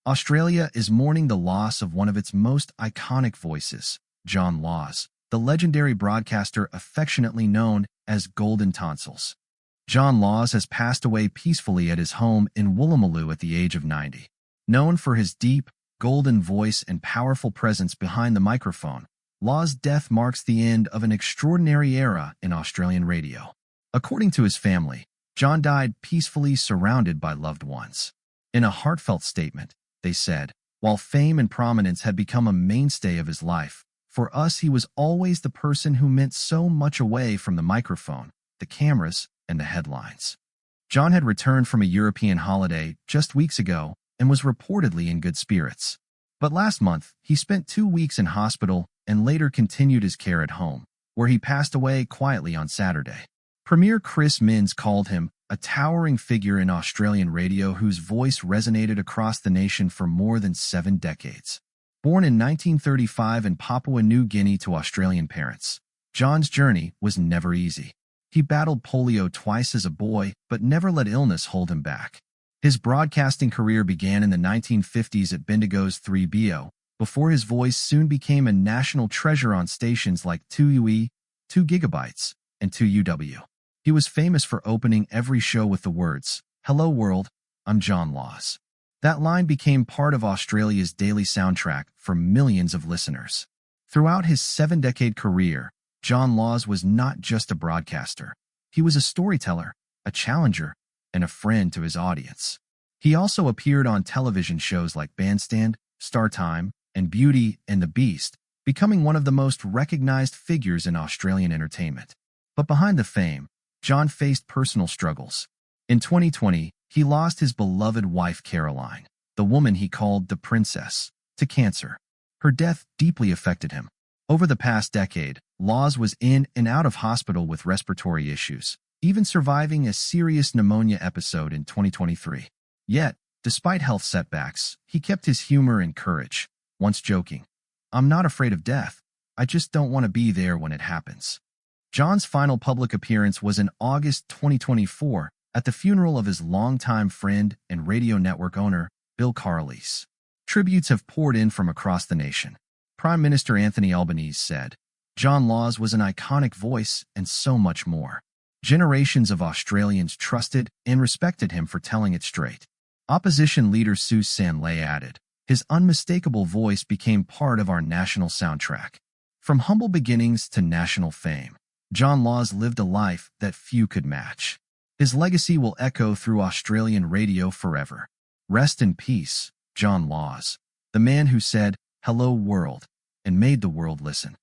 Australia is mourning the loss of one of its most iconic voices, John Laws, the legendary broadcaster affectionately known as Golden Tonsils. John Laws has passed away peacefully at his home in Woolloomooloo at the age of 90. Known for his deep, golden voice and powerful presence behind the microphone, Laws' death marks the end of an extraordinary era in Australian radio. According to his family, John died peacefully surrounded by loved ones. In a heartfelt statement, they said, "While fame and prominence had become a mainstay of his life, for us he was always the person who meant so much away from the microphone, the cameras, and the headlines." John had returned from a European holiday just weeks ago and was reportedly in good spirits. But last month, he spent 2 weeks in hospital and later continued his care at home, where he passed away quietly on Saturday. Premier Chris Minns called him a towering figure in Australian radio whose voice resonated across the nation for more than 7 decades. Born in 1935 in Papua New Guinea to Australian parents, John's journey was never easy. He battled polio twice as a boy, but never let illness hold him back. His broadcasting career began in the 1950s at Bendigo's 3BO, before his voice soon became a national treasure on stations like 2UE, 2 Gigabytes, and 2UW. He was famous for opening every show with the words, "Hello world, I'm John Laws." That line became part of Australia's daily soundtrack for millions of listeners. Throughout his 7-decade career, John Laws was not just a broadcaster. He was a storyteller, a challenger, and a friend to his audience. He also appeared on television shows like Bandstand, Star Time, and Beauty and the Beast, becoming one of the most recognized figures in Australian entertainment. But behind the fame, John faced personal struggles. In 2020, he lost his beloved wife Caroline, the woman he called the Princess, to cancer. Her death deeply affected him. Over the past decade, Laws was in and out of hospital with respiratory issues, even surviving a serious pneumonia episode in 2023. Yet, despite health setbacks, he kept his humor and courage, once joking, "I'm not afraid of death, I just don't want to be there when it happens." John's final public appearance was in August 2024 at the funeral of his longtime friend and radio network owner, Bill Carlisle. Tributes have poured in from across the nation. Prime Minister Anthony Albanese said, "John Laws was an iconic voice and so much more." Generations of Australians trusted and respected him for telling it straight. Opposition leader Sue Sanlay added, "His unmistakable voice became part of our national soundtrack." From humble beginnings to national fame, John Laws lived a life that few could match. His legacy will echo through Australian radio forever. Rest in peace, John Laws, the man who said, "Hello world," and made the world listen.